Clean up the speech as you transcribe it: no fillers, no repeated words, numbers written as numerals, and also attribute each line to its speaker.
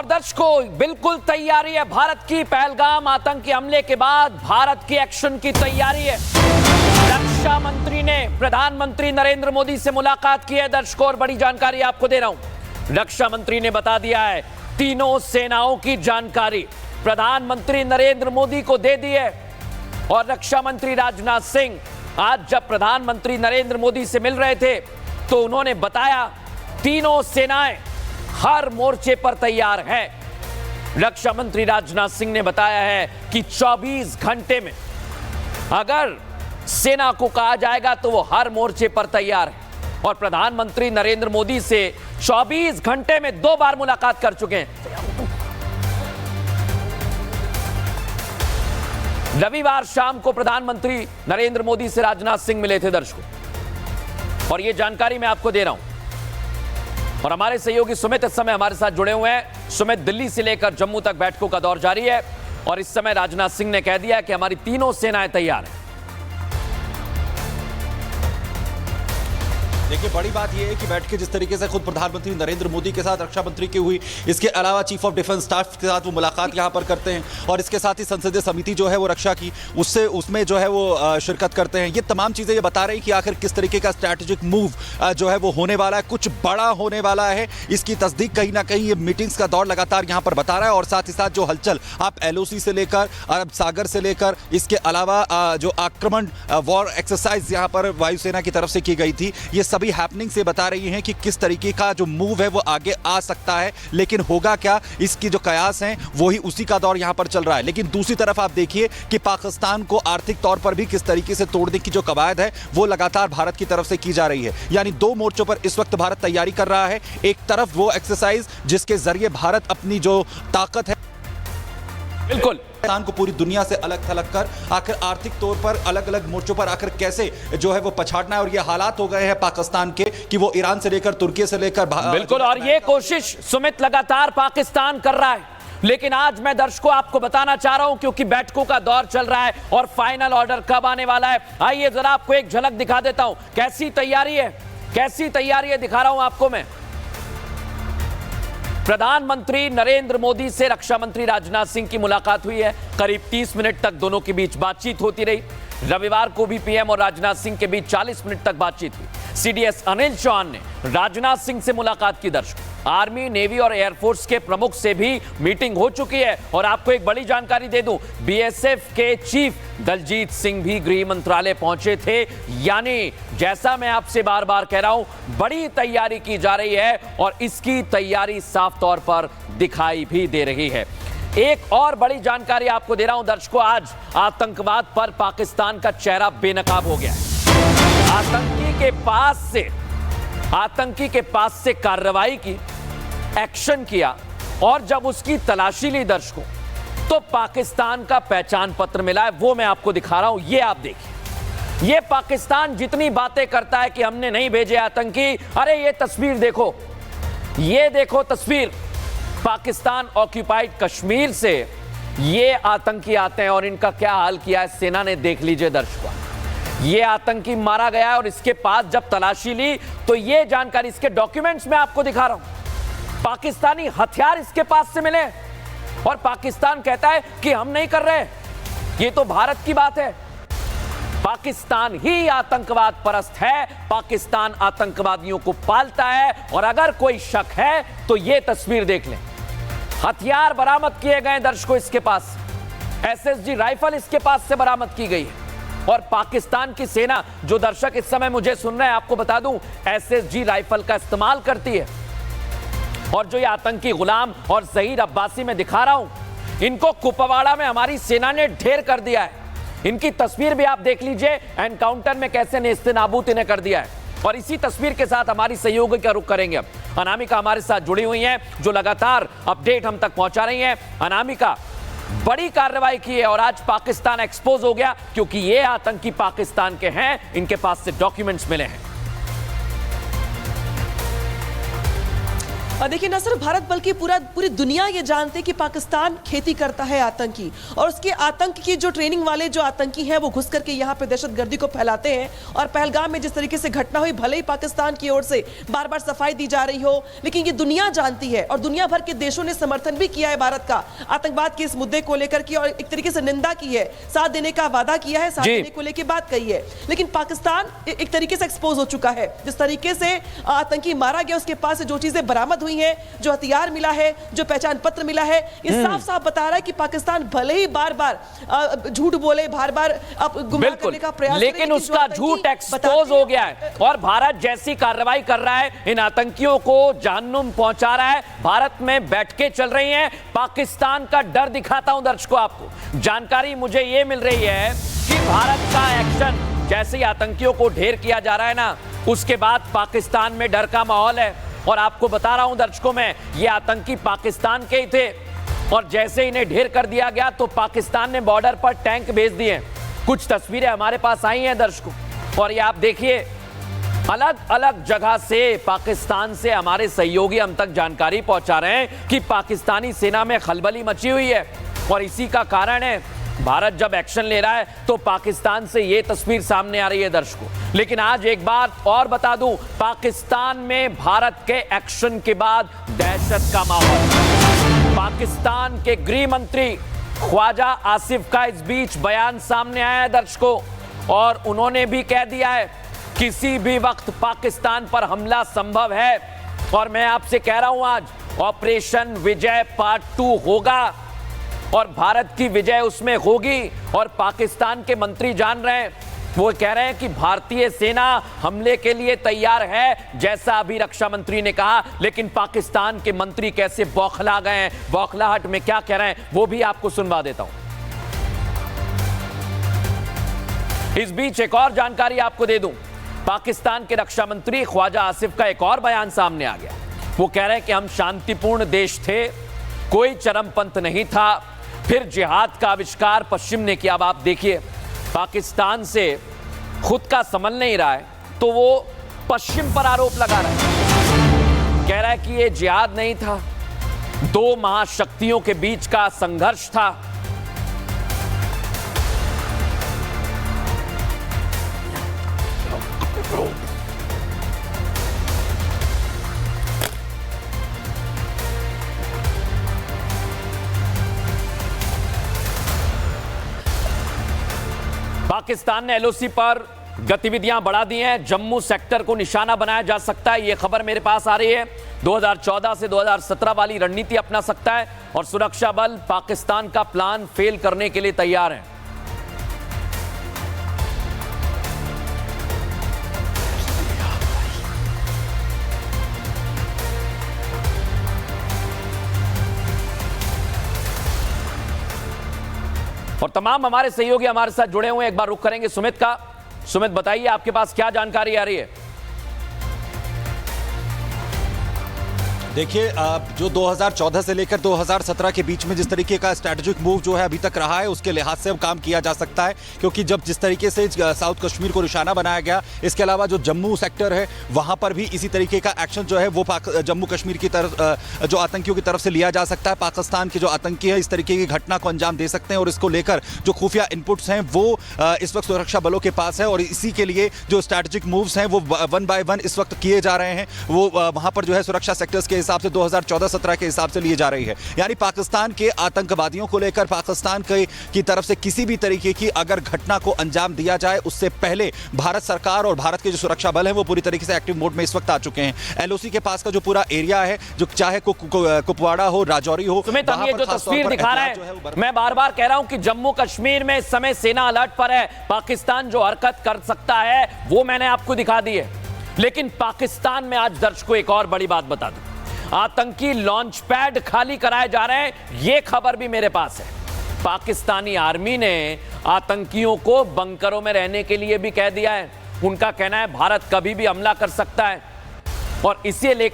Speaker 1: और दर्शकों, बिल्कुल तैयारी है भारत की। पहलगाम आतंकी हमले के बाद भारत की एक्शन की तैयारी है। रक्षा मंत्री ने प्रधानमंत्री नरेंद्र मोदी से मुलाकात की है। दर्शकों, और बड़ी जानकारी आपको दे रहा हूं। रक्षा मंत्री ने बता दिया है तीनों सेनाओं की जानकारी प्रधानमंत्री नरेंद्र मोदी को दे दी है। और रक्षा मंत्री राजनाथ सिंह आज जब प्रधानमंत्री नरेंद्र मोदी से मिल रहे थे तो उन्होंने बताया तीनों सेनाएं हर मोर्चे पर तैयार है। रक्षा मंत्री राजनाथ सिंह ने बताया है कि 24 घंटे में अगर सेना को कहा जाएगा तो वो हर मोर्चे पर तैयार है। और प्रधानमंत्री नरेंद्र मोदी से 24 घंटे में 2 बार मुलाकात कर चुके हैं। रविवार शाम को प्रधानमंत्री नरेंद्र मोदी से राजनाथ सिंह मिले थे दर्शकों, और यह जानकारी मैं आपको दे रहा हूं। और हमारे सहयोगी सुमित इस समय हमारे साथ जुड़े हुए हैं। सुमित, दिल्ली से लेकर जम्मू तक बैठकों का दौर जारी है और इस समय राजनाथ सिंह ने कह दिया कि हमारी तीनों सेनाएं तैयार हैं।
Speaker 2: देखिए, बड़ी बात यह है कि बैठ के जिस तरीके से खुद प्रधानमंत्री नरेंद्र मोदी के साथ रक्षा मंत्री की हुई, इसके अलावा चीफ ऑफ डिफेंस स्टाफ के साथ वो मुलाकात यहां पर करते हैं और इसके साथ ही संसदीय समिति जो है वो रक्षा की उसमें जो है वो शिरकत करते हैं। ये तमाम चीजें ये बता रही कि आखिर किस तरीके का स्ट्रैटेजिक मूव जो है वो होने वाला है, कुछ बड़ा होने वाला है। इसकी तस्दीक कहीं ना कहीं ये मीटिंग्स का दौर लगातार यहां पर बता रहा है। और साथ ही साथ जो हलचल आप LOC से लेकर अरब सागर से लेकर इसके अलावा जो आक्रमण वॉर एक्सरसाइज यहां पर वायुसेना की तरफ से की गई थी, ये सभी हैपनिंग से बता रही हैं कि किस तरीके का जो मूव है वो आगे आ सकता है। लेकिन होगा क्या, इसकी जो कयास हैं वही उसी का दौर यहां पर चल रहा है। लेकिन दूसरी तरफ आप देखिए कि पाकिस्तान को आर्थिक तौर पर भी किस तरीके से तोड़ने की जो कवायद है वो लगातार भारत की तरफ से की जा रही है। यानी 2 मोर्चों पर इस वक्त भारत तैयारी कर रहा है। एक तरफ वो एक्सरसाइज जिसके जरिए भारत अपनी जो ताकत है
Speaker 1: बिल्कुल
Speaker 2: पाकिस्तान को पूरी दुनिया से अलग थलग कर आखिर आर्थिक तौर पर अलग अलग मोर्चों पर आखिर कैसे जो है वो पछाड़ना है। और ये हालात हो गए हैं पाकिस्तान के कि वो ईरान से लेकर तुर्की से लेकर
Speaker 1: बिल्कुल। और ये कोशिश सुमित लगातार पाकिस्तान कर रहा है। लेकिन आज मैं दर्शकों आपको बताना चाह रहा हूं, क्योंकि बैठकों का दौर चल रहा है और फाइनल ऑर्डर कब आने वाला है, आइए जरा आपको एक झलक दिखा देता हूं। कैसी तैयारी है दिखा रहा हूं आपको मैं। प्रधानमंत्री नरेंद्र मोदी से रक्षा मंत्री राजनाथ सिंह की मुलाकात हुई है। करीब 30 मिनट तक दोनों के बीच बातचीत होती रही। रविवार को भी PM और राजनाथ सिंह के बीच 40 मिनट तक बातचीत हुई। CDS अनिल चौहान ने राजनाथ सिंह से मुलाकात की। दर्शकों, आर्मी, नेवी और एयरफोर्स के प्रमुख से भी मीटिंग हो चुकी है। और आपको एक बड़ी जानकारी दे दूं, BSF के चीफ दलजीत सिंह भी गृह मंत्रालय पहुंचे थे। यानी जैसा मैं आपसे बार बार कह रहा हूं, बड़ी तैयारी की जा रही है और इसकी तैयारी साफ तौर पर दिखाई भी दे रही है। एक और बड़ी जानकारी आपको दे रहा हूं दर्शकों, आज आतंकवाद पर पाकिस्तान का चेहरा बेनकाब हो गया है। आतंकी के पास से कार्रवाई की, एक्शन किया और जब उसकी तलाशी ली दर्शकों, तो पाकिस्तान का पहचान पत्र मिला है। वो मैं आपको दिखा रहा हूं, ये आप देखिए। ये पाकिस्तान जितनी बातें करता है कि हमने नहीं भेजे आतंकी, अरे ये तस्वीर देखो, ये देखो तस्वीर। पाकिस्तान ऑक्यूपाइड कश्मीर से ये आतंकी आते हैं और इनका क्या हाल किया है सेना ने, देख लीजिए दर्शकों। ये आतंकी मारा गया है और इसके पास जब तलाशी ली तो ये जानकारी, इसके डॉक्यूमेंट्स मैं आपको दिखा रहा हूं। पाकिस्तानी हथियार इसके पास से मिले और पाकिस्तान कहता है कि हम नहीं कर रहे। ये तो भारत की बात है। पाकिस्तान ही आतंकवाद परस्त है, पाकिस्तान आतंकवादियों को पालता है। और अगर कोई शक है तो ये तस्वीर देख लें। हथियार बरामद किए गए दर्शकों, इसके पास SSG राइफल इसके पास से बरामद की गई है। और पाकिस्तान की सेना, जो दर्शक इस समय मुझे सुन रहे हैं, आपको बता दूं, SSG राइफल का इस्तेमाल करती है। और जो ये आतंकी गुलाम और जहीर अब्बासी में दिखा रहा हूं, इनको कुपवाड़ा में हमारी सेना ने ढेर कर दिया है। इनकी तस्वीर भी आप देख लीजिए, एनकाउंटर में कैसे नेस्तनाबूत इन्हें कर दिया है। और इसी तस्वीर के साथ हमारी सहयोगी का रुख करेंगे। अनामिका हमारे साथ जुड़ी हुई हैं, जो लगातार अपडेट हम तक पहुंचा रही हैं। अनामिका, बड़ी कार्रवाई की है और आज पाकिस्तान एक्सपोज हो गया, क्योंकि ये आतंकी पाकिस्तान के हैं, इनके पास से डॉक्यूमेंट्स मिले हैं।
Speaker 3: देखिए न सिर्फ भारत बल्कि पूरी दुनिया ये जानते हैं कि पाकिस्तान खेती करता है आतंकी, और उसके आतंक की जो ट्रेनिंग वाले जो आतंकी हैं वो घुस करके यहाँ पे दहशतगर्दी को फैलाते हैं। और पहलगाम में जिस तरीके से घटना हुई, भले ही पाकिस्तान की ओर से बार बार सफाई दी जा रही हो, लेकिन ये दुनिया जानती है और दुनिया भर के देशों ने समर्थन भी किया है भारत का आतंकवाद के इस मुद्दे को लेकर के, और एक तरीके से निंदा की है, साथ देने का वादा किया है, साथ देने को लेकर बात कही है। लेकिन पाकिस्तान एक तरीके से एक्सपोज हो चुका है। जिस तरीके से आतंकी मारा गया, उसके पास से जो चीजें बरामद हुई हैं, जो हथियार मिला है, जो पहचान पत्र मिला है, ये साफ साफ बता रहा है कि पाकिस्तान भले ही बार बार झूठ बोले, बार बार गुमराह करने का प्रयास,
Speaker 1: लेकिन उसका झूठ एक्सपोज हो गया है और भारत जैसी कार्रवाई कर रहा है, इन आतंकियों को जहन्नुम पहुंचा रहा है। भारत में बैठ के चल रही है। पाकिस्तान का डर दिखाता हूं दर्शकों आपको। जानकारी मुझे यह मिल रही है कि भारत का एक्शन, जैसे ही आतंकियों को ढेर किया जा रहा है ना, उसके बाद पाकिस्तान में डर का माहौल है। और आपको बता रहा हूं दर्शकों, में ये आतंकी पाकिस्तान के ही थे और जैसे इन्हें ढेर कर दिया गया तो पाकिस्तान ने बॉर्डर पर टैंक भेज दिए। कुछ तस्वीरें हमारे पास आई हैं दर्शकों, और ये आप देखिए, अलग अलग जगह से पाकिस्तान से हमारे सहयोगी हम तक जानकारी पहुंचा रहे हैं कि पाकिस्तानी सेना में खलबली मची हुई है। और इसी का कारण है भारत जब एक्शन ले रहा है तो पाकिस्तान से यह तस्वीर सामने आ रही है दर्शकों। लेकिन आज एक बात और बता दूं, पाकिस्तान में भारत के एक्शन के बाद दहशत का माहौल। पाकिस्तान के गृह मंत्री ख्वाजा आसिफ का इस बीच बयान सामने आया है दर्शकों, और उन्होंने भी कह दिया है किसी भी वक्त पाकिस्तान पर हमला संभव है। और मैं आपसे कह रहा हूं, आज ऑपरेशन विजय पार्ट 2 होगा और भारत की विजय उसमें होगी। और पाकिस्तान के मंत्री जान रहे हैं, वो कह रहे हैं कि भारतीय सेना हमले के लिए तैयार है, जैसा अभी रक्षा मंत्री ने कहा। लेकिन पाकिस्तान के मंत्री कैसे बौखला गए हैं, बौखलाहट में क्या कह रहे हैं, वो भी आपको सुनवा देता हूं। इस बीच एक और जानकारी आपको दे दूं, पाकिस्तान के रक्षा मंत्री ख्वाजा आसिफ का एक और बयान सामने आ गया। वो कह रहे हैं कि हम शांतिपूर्ण देश थे, कोई चरमपंथ नहीं था, फिर जिहाद का आविष्कार पश्चिम ने किया। अब आप देखिए, पाकिस्तान से खुद का संभल नहीं रहा है तो वो पश्चिम पर आरोप लगा रहा है, कह रहा है कि ये जिहाद नहीं था, दो महाशक्तियों के बीच का संघर्ष था। पाकिस्तान ने एलओसी पर गतिविधियां बढ़ा दी हैं, जम्मू सेक्टर को निशाना बनाया जा सकता है, यह खबर मेरे पास आ रही है। 2014 से 2017 वाली रणनीति अपना सकता है और सुरक्षा बल पाकिस्तान का प्लान फेल करने के लिए तैयार हैं। और तमाम हमारे सहयोगी हमारे साथ जुड़े हुए हैं, एक बार रुख करेंगे सुमित का। सुमित, बताइए आपके पास क्या जानकारी आ रही है?
Speaker 2: देखिए, जो 2014 से लेकर 2017 के बीच में जिस तरीके का स्ट्रैटेजिक मूव जो है अभी तक रहा है, उसके लिहाज से अब काम किया जा सकता है। क्योंकि जब जिस तरीके से साउथ कश्मीर को निशाना बनाया गया, इसके अलावा जो जम्मू सेक्टर है वहां पर भी इसी तरीके का एक्शन जो है वो जम्मू कश्मीर की तरफ जो आतंकियों की तरफ से लिया जा सकता है। पाकिस्तान के जो आतंकी है इस तरीके की घटना को अंजाम दे सकते हैं, और इसको लेकर जो खुफिया इनपुट्स हैं वो इस वक्त सुरक्षा बलों के पास है। और इसी के लिए जो स्ट्रैटेजिक मूव्स हैं वो 1 बाय 1 इस वक्त किए जा रहे हैं, वो वहां पर जो है सुरक्षा सेक्टर्स के हिसाब से 2014-17 के हिसाब से लिए जा रही है। यानी पाकिस्तान के आतंकवादियों को लेकर पाकिस्तान की तरफ से किसी भी तरीके की अगर घटना को अंजाम दिया जाए, उससे पहले भारत सरकार और भारत के जो सुरक्षा बल हैं वो पूरी तरीके से एक्टिव मोड में इस वक्त आ चुके हैं। एलओसी के पास का जो पूरा एरिया है, जो चाहे कुपवाड़ा हो, राजौरी हो,
Speaker 1: सुमित, हम ये जो तस्वीर दिखा रहे हैं, मैं बार बार कह रहा हूं कि जम्मू कश्मीर में इस समय सेना अलर्ट पर है। पाकिस्तान जो हरकत कर सकता है वो मैंने आपको दिखा दी है। लेकिन पाकिस्तान में आज दर्शकों एक और बड़ी बात बता दूं, आतंकी लॉन्च पैड खाली कराए जा रहे हैं, यह खबर भी मेरे पास है। पाकिस्तानी आर्मी ने आतंकियों को बंकरों में रहने के लिए भी कह दिया है। उनका कहना है भारत कभी भी हमला कर सकता है, और इसे लेकर